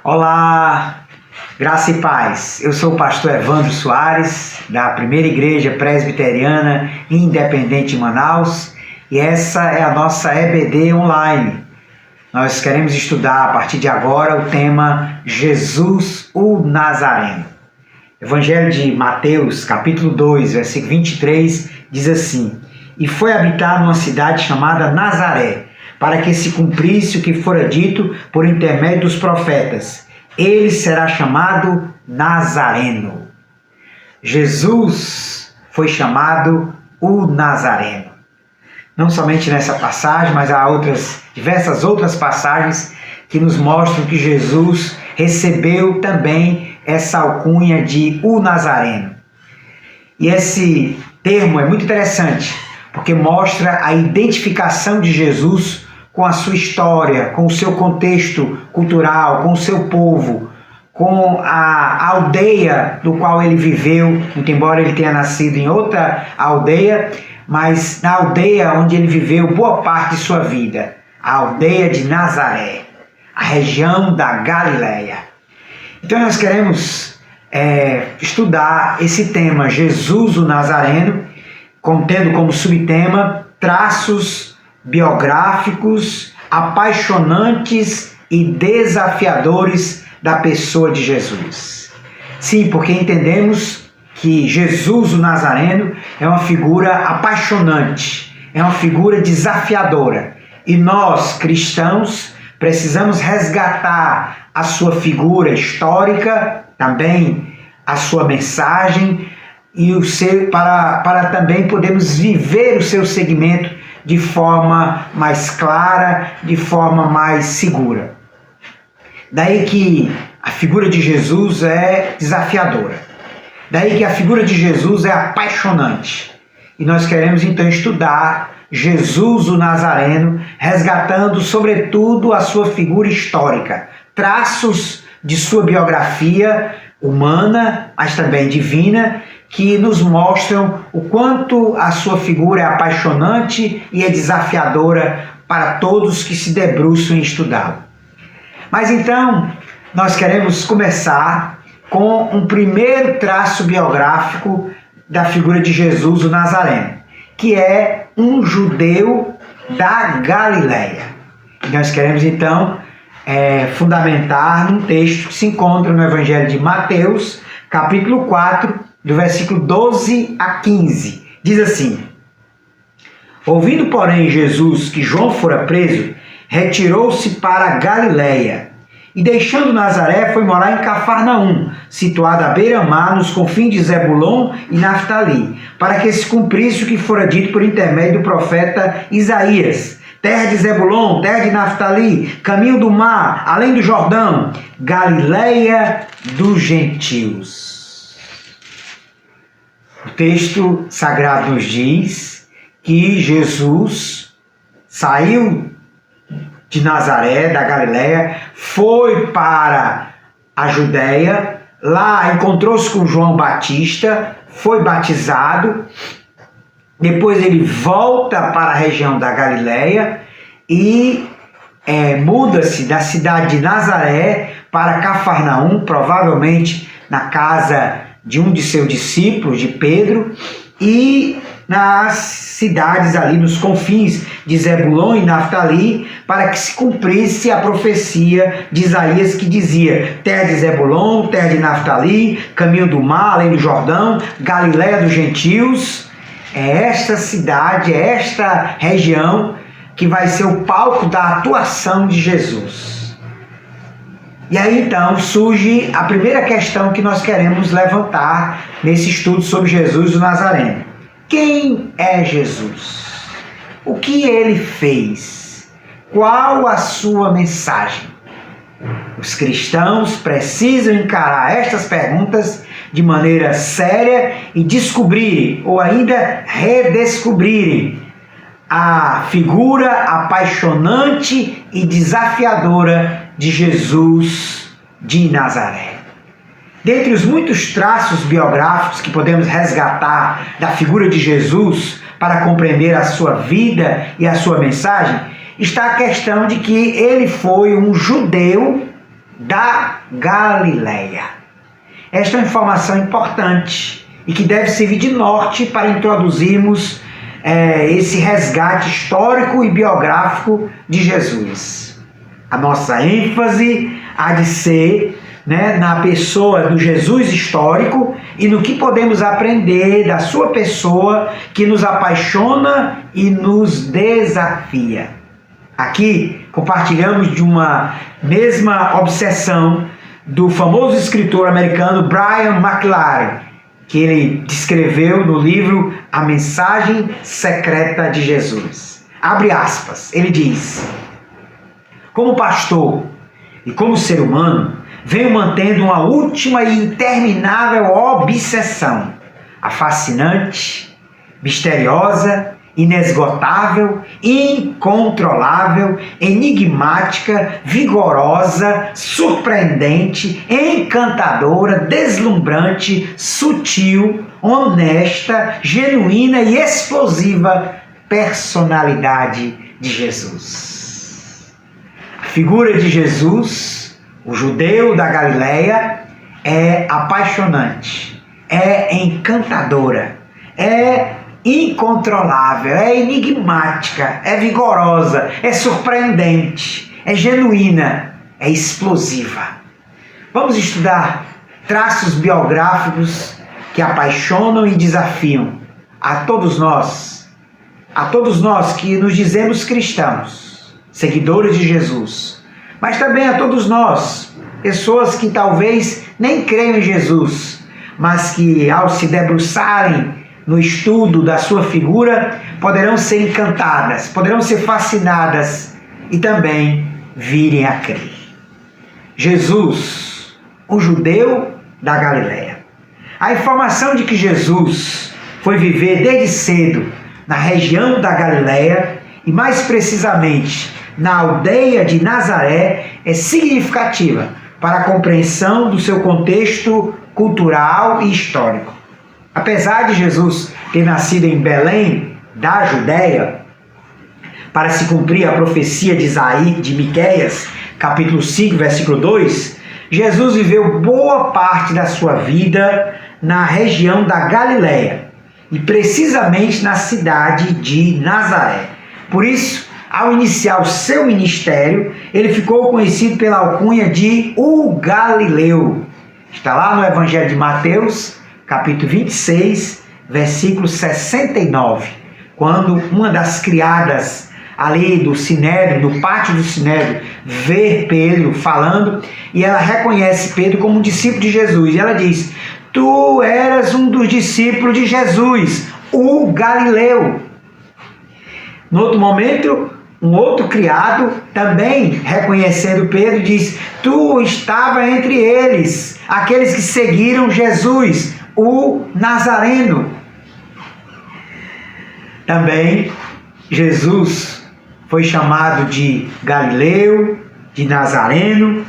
Olá, graça e paz. Eu sou o pastor Evandro Soares, da Primeira Igreja Presbiteriana Independente de Manaus, e essa é a nossa EBD online. Nós queremos estudar a partir de agora o tema Jesus o Nazareno. Evangelho de Mateus, capítulo 2, versículo 23, diz assim: E foi habitar numa cidade chamada Nazaré, para que se cumprisse o que fora dito por intermédio dos profetas: ele será chamado Nazareno. Jesus foi chamado o Nazareno. Não somente nessa passagem, mas há diversas outras passagens que nos mostram que Jesus recebeu também essa alcunha de o Nazareno. E esse termo é muito interessante, porque mostra a identificação de Jesus com a sua história, com o seu contexto cultural, com o seu povo, com a aldeia do qual ele viveu, muito embora ele tenha nascido em outra aldeia, mas na aldeia onde ele viveu boa parte de sua vida, a aldeia de Nazaré, a região da Galileia. Então nós queremos estudar esse tema, Jesus o Nazareno, contendo como subtema traços biográficos, apaixonantes e desafiadores da pessoa de Jesus. Sim, porque entendemos que Jesus o Nazareno é uma figura apaixonante, é uma figura desafiadora. E nós, cristãos, precisamos resgatar a sua figura histórica, também a sua mensagem, e para também podermos viver o seu segmento de forma mais clara, de forma mais segura. Daí que a figura de Jesus é desafiadora. Daí que a figura de Jesus é apaixonante. E nós queremos então estudar Jesus o Nazareno, resgatando sobretudo a sua figura histórica, traços de sua biografia humana, mas também divina, que nos mostram o quanto a sua figura é apaixonante e é desafiadora para todos que se debruçam em estudá-lo. Mas então, nós queremos começar com um primeiro traço biográfico da figura de Jesus o Nazareno, que é um judeu da Galileia. E nós queremos então fundamentar num texto que se encontra no Evangelho de Mateus, capítulo 4, do versículo 12 a 15, diz assim: Ouvindo, porém, Jesus que João fora preso, retirou-se para a Galileia, e deixando Nazaré, foi morar em Cafarnaum, situada à beira-mar, nos confins de Zebulon e Naftali, para que se cumprisse o que fora dito por intermédio do profeta Isaías: terra de Zebulon, terra de Naftali, caminho do mar, além do Jordão, Galileia dos gentios. O texto sagrado nos diz que Jesus saiu de Nazaré, da Galileia, foi para a Judéia, lá encontrou-se com João Batista, foi batizado, depois ele volta para a região da Galileia e muda-se da cidade de Nazaré para Cafarnaum, provavelmente na casa de um de seus discípulos, de Pedro, e nas cidades ali nos confins de Zebulon e Naftali, para que se cumprisse a profecia de Isaías que dizia: terra de Zebulon, terra de Naftali, caminho do mar, além do Jordão, Galileia dos gentios. É esta cidade, é esta região que vai ser o palco da atuação de Jesus. E aí então surge a primeira questão que nós queremos levantar nesse estudo sobre Jesus o Nazareno. Quem é Jesus? O que ele fez? Qual a sua mensagem? Os cristãos precisam encarar estas perguntas de maneira séria e descobrirem, ou ainda redescobrirem, a figura apaixonante e desafiadora de Jesus de Nazaré. Dentre os muitos traços biográficos que podemos resgatar da figura de Jesus para compreender a sua vida e a sua mensagem, está a questão de que ele foi um judeu da Galileia. Esta é uma informação importante e que deve servir de norte para introduzirmos esse resgate histórico e biográfico de Jesus. A nossa ênfase há de ser na pessoa do Jesus histórico e no que podemos aprender da sua pessoa, que nos apaixona e nos desafia. Aqui compartilhamos de uma mesma obsessão do famoso escritor americano Brian McLaren, que ele descreveu no livro A Mensagem Secreta de Jesus. Abre aspas, ele diz: como pastor e como ser humano, venho mantendo uma última e interminável obsessão, a fascinante, misteriosa, inesgotável, incontrolável, enigmática, vigorosa, surpreendente, encantadora, deslumbrante, sutil, honesta, genuína e explosiva personalidade de Jesus. A figura de Jesus, o judeu da Galileia, é apaixonante, é encantadora, é incontrolável, é enigmática, é vigorosa, é surpreendente, é genuína, é explosiva. Vamos estudar traços biográficos que apaixonam e desafiam a todos nós que nos dizemos cristãos, seguidores de Jesus, mas também a todos nós, pessoas que talvez nem creiam em Jesus, mas que ao se debruçarem no estudo da sua figura, poderão ser encantadas, poderão ser fascinadas e também virem a crer. Jesus, o judeu da Galileia. A informação de que Jesus foi viver desde cedo na região da Galileia e mais precisamente na aldeia de Nazaré é significativa para a compreensão do seu contexto cultural e histórico. Apesar de Jesus ter nascido em Belém, da Judéia, para se cumprir a profecia de Isaías, de Miqueias, capítulo 5, versículo 2, Jesus viveu boa parte da sua vida na região da Galileia, e precisamente na cidade de Nazaré. Por isso, ao iniciar o seu ministério, ele ficou conhecido pela alcunha de o Galileu. Está lá no Evangelho de Mateus, capítulo 26, versículo 69, quando uma das criadas ali do Sinédrio, do pátio do Sinédrio, vê Pedro falando, e ela reconhece Pedro como um discípulo de Jesus, e ela diz: tu eras um dos discípulos de Jesus, o Galileu. No outro momento, um outro criado, também reconhecendo Pedro, diz: tu estava entre eles, aqueles que seguiram Jesus, o Nazareno. Também Jesus foi chamado de Galileu, de Nazareno,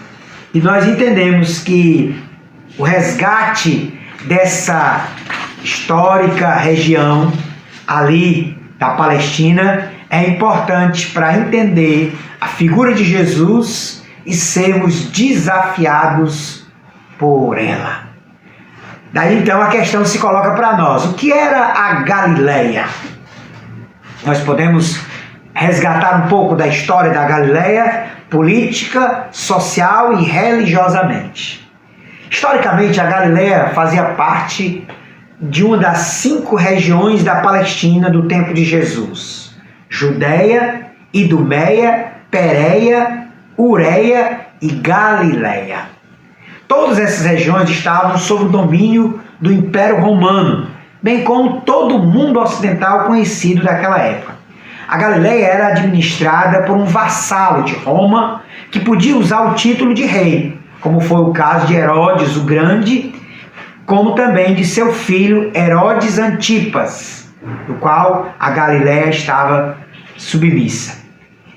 e nós entendemos que o resgate dessa histórica região ali da Palestina é importante para entender a figura de Jesus e sermos desafiados por ela. Daí então a questão se coloca para nós: o que era a Galileia? Nós podemos resgatar um pouco da história da Galileia, política, social e religiosamente. Historicamente, a Galileia fazia parte de uma das 5 regiões da Palestina do tempo de Jesus: Judeia, Idumeia, Pérea, Ureia e Galileia. Todas essas regiões estavam sob o domínio do Império Romano, bem como todo o mundo ocidental conhecido daquela época. A Galileia era administrada por um vassalo de Roma que podia usar o título de rei, como foi o caso de Herodes o Grande, como também de seu filho Herodes Antipas, do qual a Galileia estava submissa.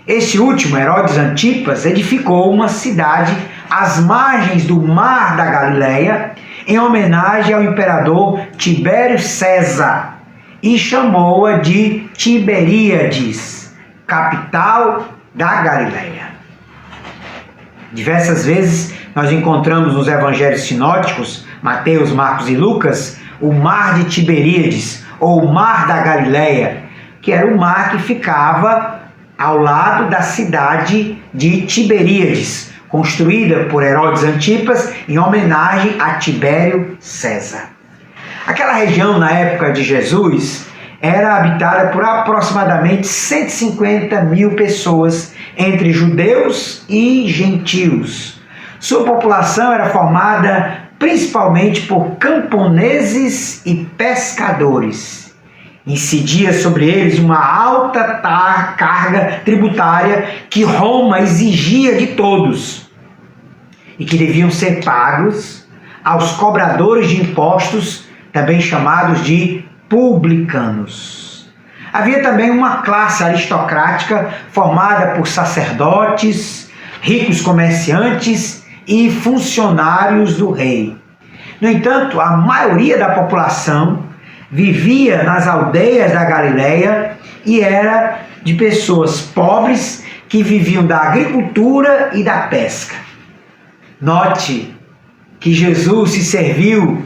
Este último, Herodes Antipas, edificou uma cidade às margens do mar da Galileia, em homenagem ao imperador Tibério César, e chamou-a de Tiberíades, capital da Galileia. Diversas vezes nós encontramos nos evangelhos sinóticos, Mateus, Marcos e Lucas, o mar de Tiberíades, ou o mar da Galileia, que era o mar que ficava ao lado da cidade de Tiberíades, construída por Herodes Antipas em homenagem a Tibério César. Aquela região, na época de Jesus, era habitada por aproximadamente 150 mil pessoas, entre judeus e gentios. Sua população era formada principalmente por camponeses e pescadores. Incidia sobre eles uma alta carga tributária que Roma exigia de todos e que deviam ser pagos aos cobradores de impostos, também chamados de publicanos. Havia também uma classe aristocrática formada por sacerdotes, ricos comerciantes e funcionários do rei. No entanto, a maioria da população vivia nas aldeias da Galileia e era de pessoas pobres que viviam da agricultura e da pesca. Note que Jesus se serviu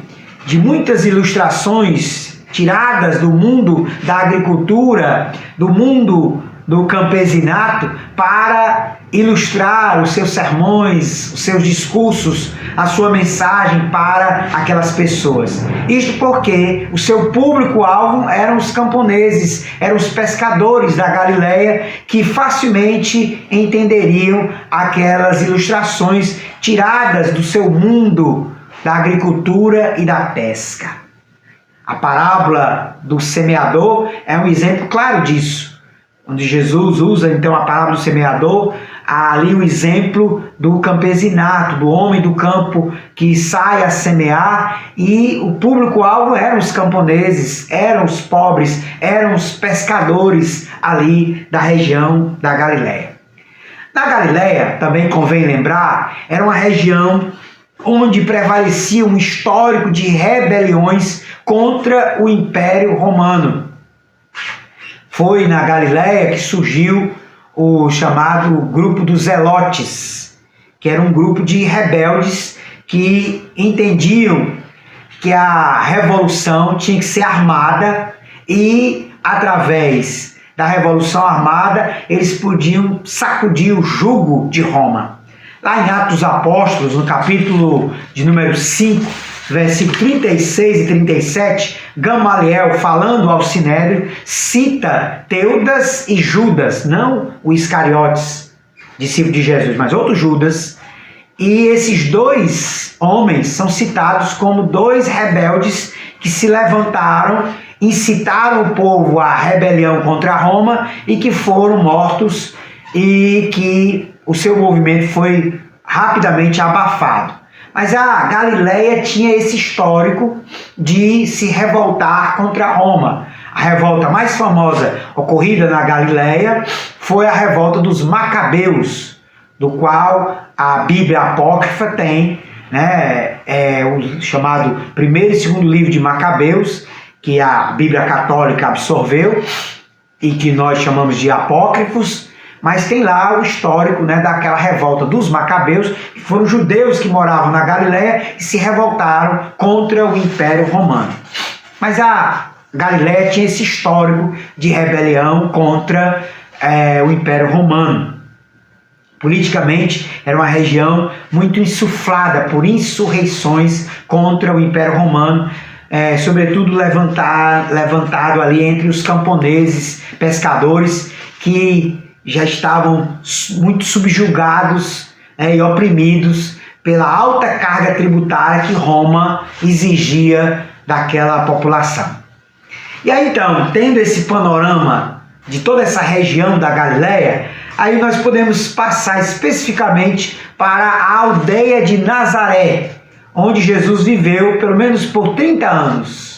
de muitas ilustrações tiradas do mundo da agricultura, do mundo do campesinato, para ilustrar os seus sermões, os seus discursos, a sua mensagem para aquelas pessoas. Isto porque o seu público-alvo eram os camponeses, eram os pescadores da Galileia, que facilmente entenderiam aquelas ilustrações tiradas do seu mundo da agricultura e da pesca. A parábola do semeador é um exemplo claro disso. Onde Jesus usa então a parábola do semeador, há ali o exemplo do campesinato, do homem do campo que sai a semear, e o público-alvo eram os camponeses, eram os pobres, eram os pescadores ali da região da Galileia. Na Galileia, também convém lembrar, era uma região onde prevalecia um histórico de rebeliões contra o Império Romano. Foi na Galileia que surgiu o chamado grupo dos Zelotes, que era um grupo de rebeldes que entendiam que a revolução tinha que ser armada e, através da revolução armada, eles podiam sacudir o jugo de Roma. Lá em Atos dos Apóstolos, no capítulo de número 5, versículo 36 e 37, Gamaliel, falando ao Sinédrio, cita Teudas e Judas, não o Iscariotes, discípulo de Jesus, mas outro Judas. E esses dois homens são citados como dois rebeldes que se levantaram, incitaram o povo à rebelião contra Roma e que foram mortos, e que o seu movimento foi rapidamente abafado. Mas a Galileia tinha esse histórico de se revoltar contra Roma. A revolta mais famosa ocorrida na Galileia foi a revolta dos Macabeus, do qual a Bíblia Apócrifa tem, o chamado primeiro e segundo livro de Macabeus, que a Bíblia Católica absorveu e que nós chamamos de apócrifos. Mas tem lá o histórico daquela revolta dos Macabeus, que foram judeus que moravam na Galileia e se revoltaram contra o Império Romano. Mas a Galileia tinha esse histórico de rebelião contra o Império Romano. Politicamente, era uma região muito insuflada por insurreições contra o Império Romano, sobretudo levantado ali entre os camponeses, pescadores, que já estavam muito subjugados e oprimidos pela alta carga tributária que Roma exigia daquela população. E aí então, tendo esse panorama de toda essa região da Galileia, aí nós podemos passar especificamente para a aldeia de Nazaré, onde Jesus viveu pelo menos por 30 anos.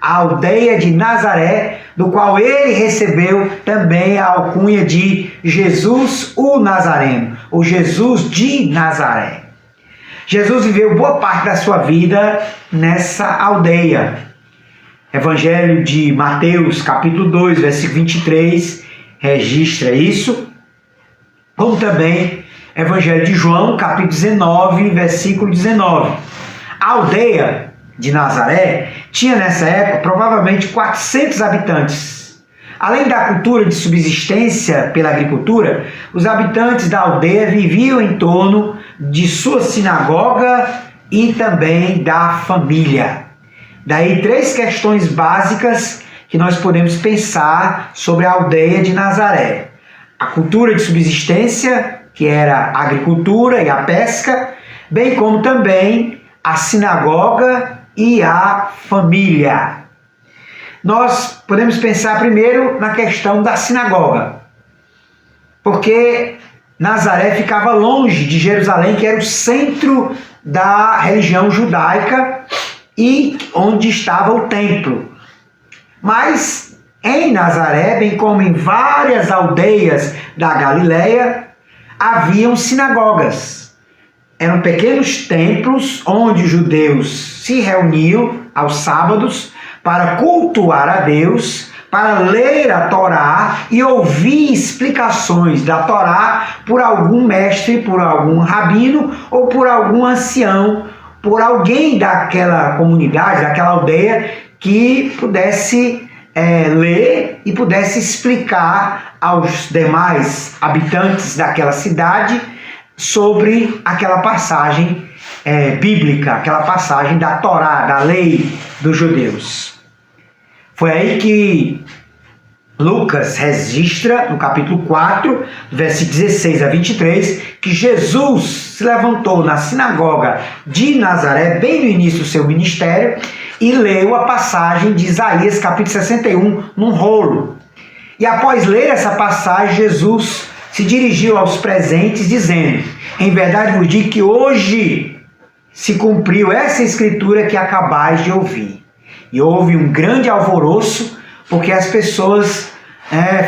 A aldeia de Nazaré, do qual ele recebeu também a alcunha de Jesus o Nazareno, ou Jesus de Nazaré. Jesus viveu boa parte da sua vida nessa aldeia. Evangelho de Mateus, capítulo 2, versículo 23, registra isso, como também Evangelho de João, capítulo 19, versículo 19. A aldeia de Nazaré tinha nessa época provavelmente 400 habitantes. Além da cultura de subsistência pela agricultura, os habitantes da aldeia viviam em torno de sua sinagoga e também da família. Daí 3 questões básicas que nós podemos pensar sobre a aldeia de Nazaré. A cultura de subsistência, que era a agricultura e a pesca, bem como também a sinagoga e a família. Nós podemos pensar primeiro na questão da sinagoga, porque Nazaré ficava longe de Jerusalém, que era o centro da religião judaica e onde estava o templo. Mas em Nazaré, bem como em várias aldeias da Galileia, haviam sinagogas. Eram pequenos templos onde os judeus se reuniam aos sábados para cultuar a Deus, para ler a Torá e ouvir explicações da Torá por algum mestre, por algum rabino ou por algum ancião, por alguém daquela comunidade, daquela aldeia que pudesse ler e pudesse explicar aos demais habitantes daquela cidade sobre aquela passagem bíblica, aquela passagem da Torá, da lei dos judeus. Foi aí que Lucas registra, no capítulo 4, versículo 16 a 23, que Jesus se levantou na sinagoga de Nazaré, bem no início do seu ministério, e leu a passagem de Isaías, capítulo 61, num rolo. E após ler essa passagem, Jesus se dirigiu aos presentes, dizendo: em verdade vos digo que hoje se cumpriu essa escritura que acabais de ouvir. E houve um grande alvoroço, porque as pessoas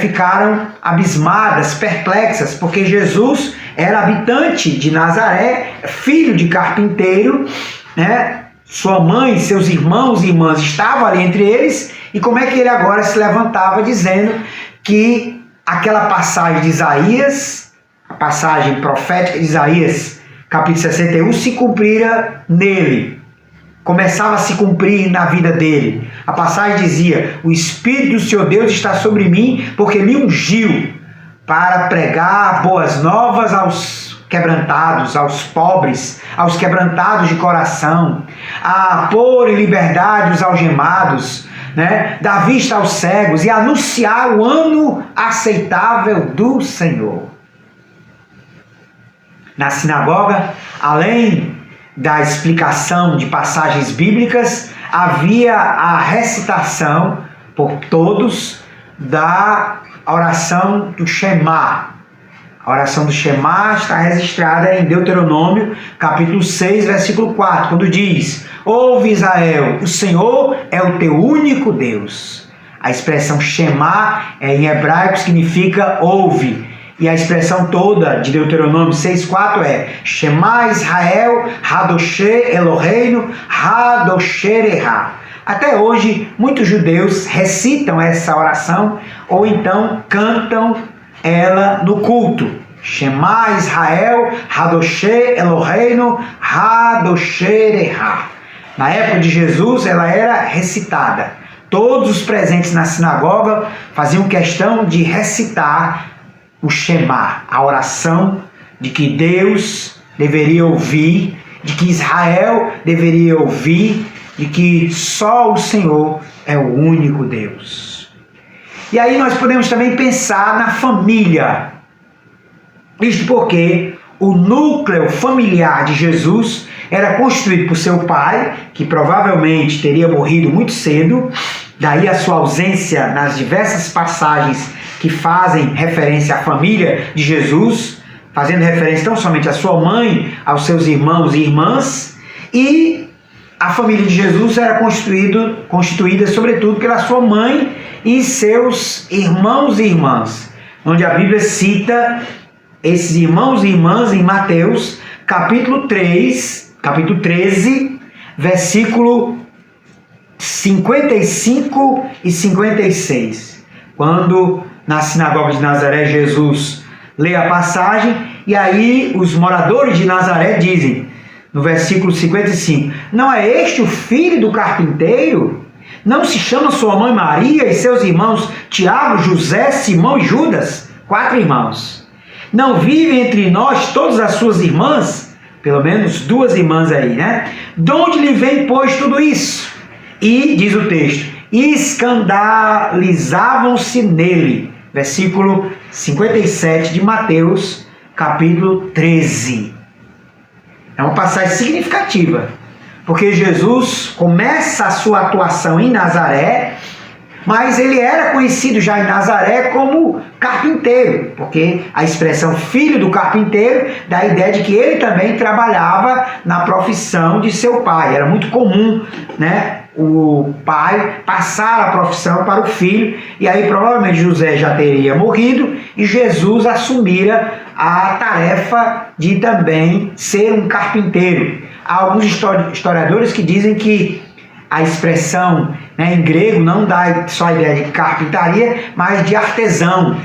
ficaram abismadas, perplexas, porque Jesus era habitante de Nazaré, filho de carpinteiro, sua mãe, seus irmãos e irmãs estavam ali entre eles, e como é que ele agora se levantava dizendo que aquela passagem de Isaías, a passagem profética de Isaías, capítulo 61, se cumprira nele, começava a se cumprir na vida dele. A passagem dizia: o Espírito do Senhor Deus está sobre mim, porque me ungiu para pregar boas novas aos quebrantados, aos pobres, aos quebrantados de coração, a pôr em liberdade os algemados, dar vista aos cegos e anunciar o ano aceitável do Senhor. Na sinagoga, além da explicação de passagens bíblicas, havia a recitação por todos da oração do Shema. A oração do Shema está registrada em Deuteronômio, capítulo 6, versículo 4, quando diz: ouve Israel, o Senhor é o teu único Deus. A expressão Shema em hebraico significa ouve. E a expressão toda de Deuteronômio 6,4 é Shema Israel, Hadoshe Eloheinu, Hadoshereha. Até hoje, muitos judeus recitam essa oração ou então cantam ela no culto. Shema Israel, Hadoshe Eloheinu, Hadoshereha. Na época de Jesus, ela era recitada. Todos os presentes na sinagoga faziam questão de recitar o Shema, a oração de que Deus deveria ouvir, de que Israel deveria ouvir, de que só o Senhor é o único Deus. E aí nós podemos também pensar na família. Isto porque o núcleo familiar de Jesus era constituído por seu pai, que provavelmente teria morrido muito cedo, daí a sua ausência nas diversas passagens que fazem referência à família de Jesus, fazendo referência não somente à sua mãe, aos seus irmãos e irmãs, e a família de Jesus era constituída sobretudo pela sua mãe e seus irmãos e irmãs, onde a Bíblia cita esses irmãos e irmãs em Mateus, capítulo 13, versículo 55 e 56, quando na sinagoga de Nazaré Jesus lê a passagem E aí os moradores de Nazaré dizem, no versículo 55, não é este o filho do carpinteiro? Não se chama sua mãe Maria e seus irmãos Tiago, José, Simão e Judas? 4 irmãos. Não vivem entre nós todas as suas irmãs? Pelo menos 2 irmãs aí, né? De onde lhe vem, pois, tudo isso? E, diz o texto, escandalizavam-se nele. Versículo 57 de Mateus, capítulo 13. É uma passagem significativa, porque Jesus começa a sua atuação em Nazaré, mas ele era conhecido já em Nazaré como carpinteiro, porque a expressão filho do carpinteiro dá a ideia de que ele também trabalhava na profissão de seu pai. Era muito comum, né, o pai passar a profissão para o filho, e aí provavelmente José já teria morrido e Jesus assumira a tarefa de também ser um carpinteiro. Há alguns historiadores que dizem que a expressão, né, em grego não dá só a ideia de carpintaria, mas de artesão.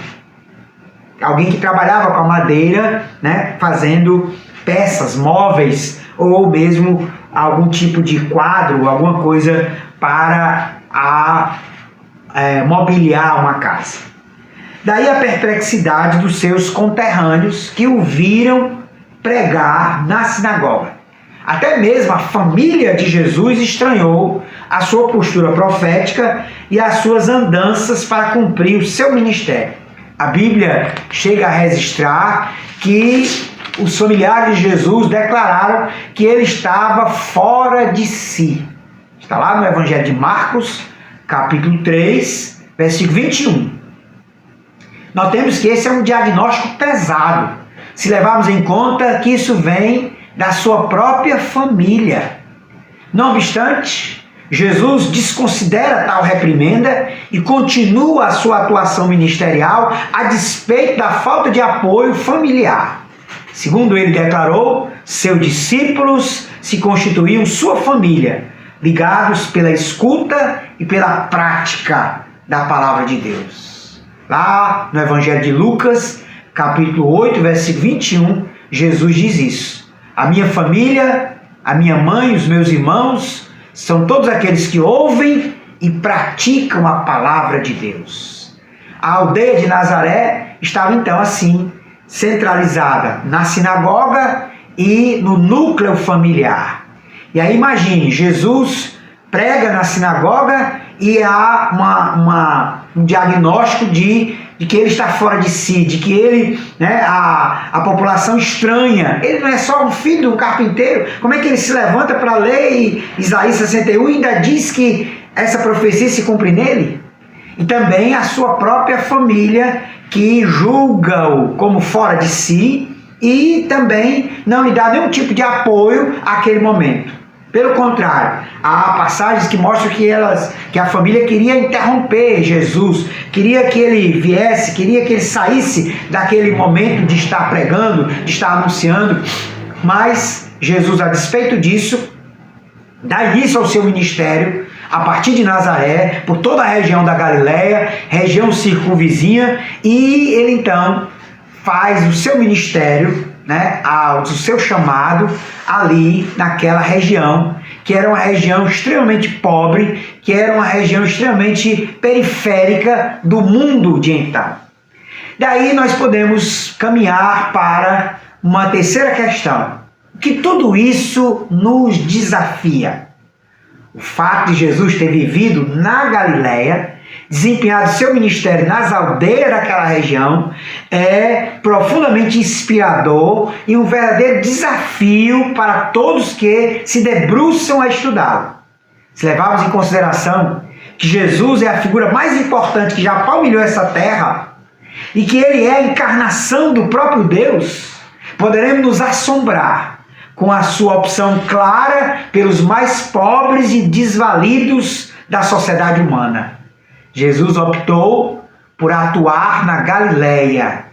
Alguém que trabalhava com a madeira, né, fazendo peças, móveis, ou mesmo algum tipo de quadro, alguma coisa para mobiliar uma casa. Daí a perplexidade dos seus conterrâneos que o viram pregar na sinagoga. Até mesmo a família de Jesus estranhou a sua postura profética e as suas andanças para cumprir o seu ministério. A Bíblia chega a registrar que os familiares de Jesus declararam que ele estava fora de si. Está lá no Evangelho de Marcos, capítulo 3, versículo 21. Notemos que esse é um diagnóstico pesado, se levarmos em conta que isso vem da sua própria família. Não obstante, Jesus desconsidera tal reprimenda e continua a sua atuação ministerial a despeito da falta de apoio familiar. Segundo ele declarou, seus discípulos se constituíam sua família, ligados pela escuta e pela prática da palavra de Deus. Lá no Evangelho de Lucas, capítulo 8, versículo 21, Jesus diz isso. A minha família, a minha mãe, os meus irmãos, são todos aqueles que ouvem e praticam a palavra de Deus. A aldeia de Nazaré estava então assim, centralizada na sinagoga e no núcleo familiar. E aí imagine, Jesus prega na sinagoga e há um diagnóstico de que ele está fora de si, de que ele, né, a população estranha. Ele não é só um filho de um carpinteiro. Como é que ele se levanta para ler Isaías 61 e ainda diz que essa profecia se cumpre nele? E também a sua própria família, que julga-o como fora de si e também não lhe dá nenhum tipo de apoio àquele momento. Pelo contrário, há passagens que mostram que a família queria interromper Jesus, queria que ele viesse, queria que ele saísse daquele momento de estar pregando, de estar anunciando, mas Jesus, a despeito disso, dá início ao seu ministério a partir de Nazaré, por toda a região da Galileia, região circunvizinha, e ele então faz o seu ministério, né, o seu chamado ali naquela região, que era uma região extremamente pobre, que era uma região extremamente periférica do mundo de então. Daí nós podemos caminhar para uma terceira questão, que tudo isso nos desafia. O fato de Jesus ter vivido na Galileia, desempenhado seu ministério nas aldeias daquela região, é profundamente inspirador e um verdadeiro desafio para todos que se debruçam a estudá-lo. Se levarmos em consideração que Jesus é a figura mais importante que já palmilhou essa terra e que ele é a encarnação do próprio Deus, poderemos nos assombrar com a sua opção clara pelos mais pobres e desvalidos da sociedade humana. Jesus optou por atuar na Galileia,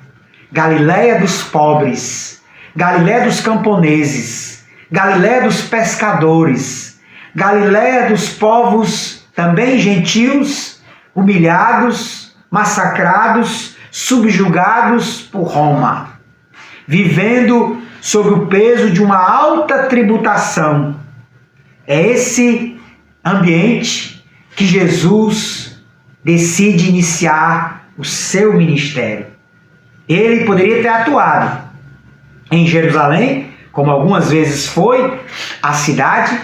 Galileia dos pobres, Galileia dos camponeses, Galileia dos pescadores, Galileia dos povos também gentios, humilhados, massacrados, subjugados por Roma. vivendo sob o peso de uma alta tributação. É esse ambiente que Jesus decide iniciar o seu ministério. Ele poderia ter atuado em Jerusalém, como algumas vezes foi a cidade,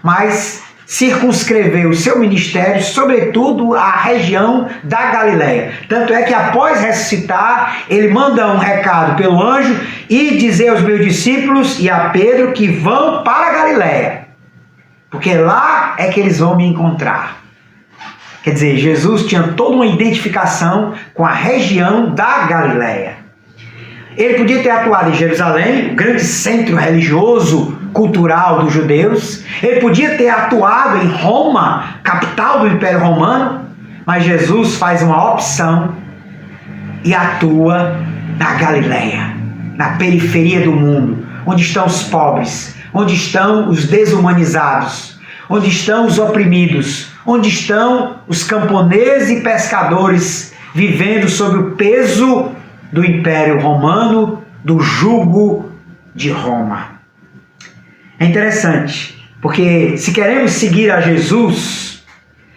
mas circunscreveu o seu ministério, sobretudo à região da Galileia. Tanto é que após ressuscitar, ele manda um recado pelo anjo e dizer aos meus discípulos e a Pedro que vão para a Galileia, porque lá é que eles vão me encontrar. Quer dizer, Jesus tinha toda uma identificação com a região da Galileia. Ele podia ter atuado em Jerusalém, o grande centro religioso, cultural dos judeus. Ele podia ter atuado em Roma, capital do Império Romano. Mas Jesus faz uma opção e atua na Galileia, na periferia do mundo, onde estão os pobres, onde estão os desumanizados, onde estão os oprimidos, onde estão os camponeses e pescadores vivendo sob o peso do Império Romano, do jugo de Roma. É interessante, porque se queremos seguir a Jesus,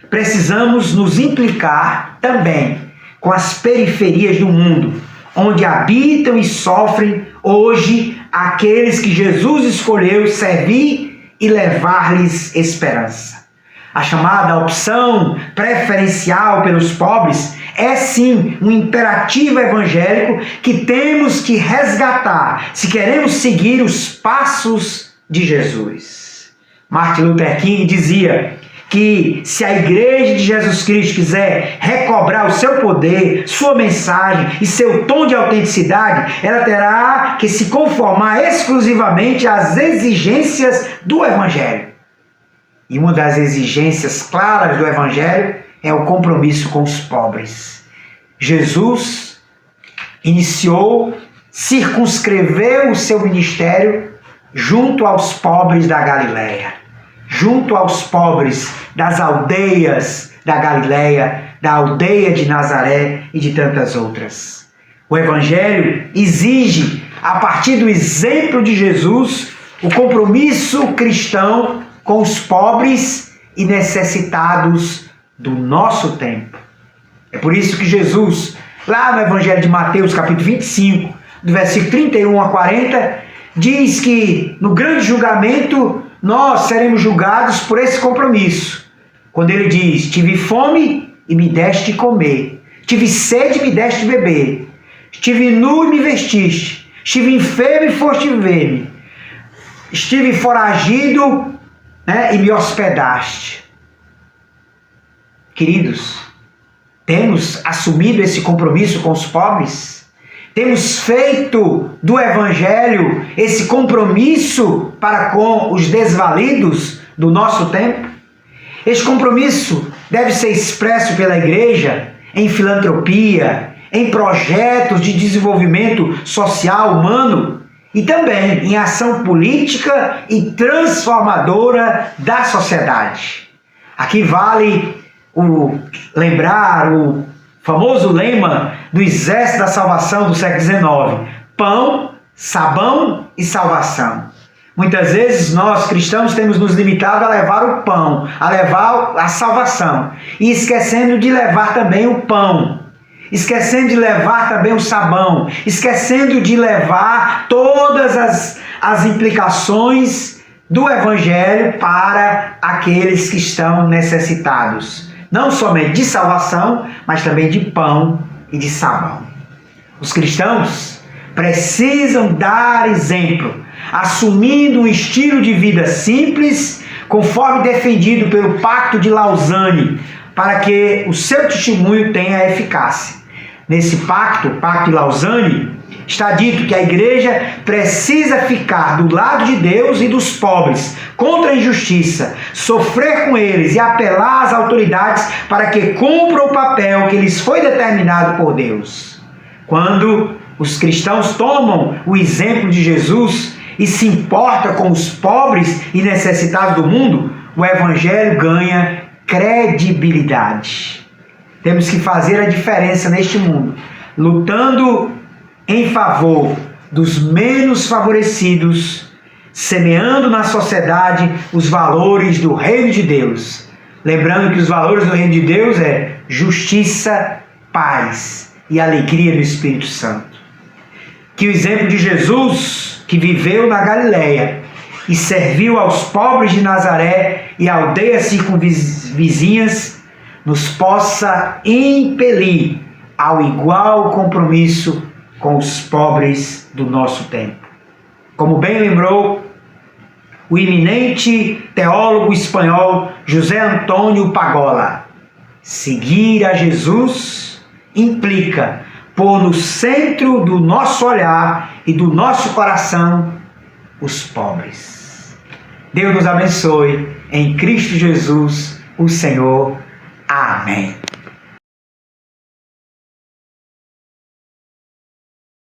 precisamos nos implicar também com as periferias do mundo, onde habitam e sofrem hoje aqueles que Jesus escolheu servir e levar-lhes esperança. A chamada opção preferencial pelos pobres é sim um imperativo evangélico que temos que resgatar se queremos seguir os passos de Jesus. Martin Luther King dizia que se a Igreja de Jesus Cristo quiser recobrar o seu poder, sua mensagem e seu tom de autenticidade, ela terá que se conformar exclusivamente às exigências do Evangelho. E uma das exigências claras do Evangelho é o compromisso com os pobres. Jesus circunscreveu o seu ministério junto aos pobres da Galileia, junto aos pobres das aldeias da Galileia, da aldeia de Nazaré e de tantas outras. O Evangelho exige, a partir do exemplo de Jesus, o compromisso cristão com os pobres e necessitados do nosso tempo. É por isso que Jesus, lá no Evangelho de Mateus, capítulo 25, do versículo 31 a 40, diz que no grande julgamento nós seremos julgados por esse compromisso. Quando ele diz: tive fome e me deste de comer, tive sede e me deste de beber, estive nu e me vestiste, estive enfermo e foste ver-me, estive foragido, e me hospedaste. Queridos, temos assumido esse compromisso com os pobres? Temos feito do Evangelho esse compromisso para com os desvalidos do nosso tempo? Este compromisso deve ser expresso pela Igreja em filantropia, em projetos de desenvolvimento social humano e também em ação política e transformadora da sociedade. Aqui vale lembrar o famoso lema do Exército da Salvação do século XIX: pão, sabão e salvação. Muitas vezes nós cristãos temos nos limitado a levar o pão, a levar a salvação, e esquecendo de levar também o pão, esquecendo de levar também o sabão, esquecendo de levar todas as implicações do Evangelho para aqueles que estão necessitados, não somente de salvação, mas também de pão e de sabão. Os cristãos precisam dar exemplo, assumindo um estilo de vida simples, conforme defendido pelo Pacto de Lausanne, para que o seu testemunho tenha eficácia. Nesse pacto, o Pacto de Lausanne, está dito que a igreja precisa ficar do lado de Deus e dos pobres, contra a injustiça, sofrer com eles e apelar às autoridades para que cumpram o papel que lhes foi determinado por Deus. Quando os cristãos tomam o exemplo de Jesus e se importam com os pobres e necessitados do mundo, o Evangelho ganha credibilidade. Temos que fazer a diferença neste mundo, lutando em favor dos menos favorecidos, semeando na sociedade os valores do reino de Deus. Lembrando que os valores do reino de Deus é justiça, paz e alegria do Espírito Santo. Que o exemplo de Jesus, que viveu na Galileia e serviu aos pobres de Nazaré e aldeias circunvizinhas, nos possa impelir ao igual compromisso com os pobres do nosso tempo. Como bem lembrou o eminente teólogo espanhol José Antônio Pagola, seguir a Jesus implica pôr no centro do nosso olhar e do nosso coração os pobres. Deus nos abençoe em Cristo Jesus, o Senhor. Amém.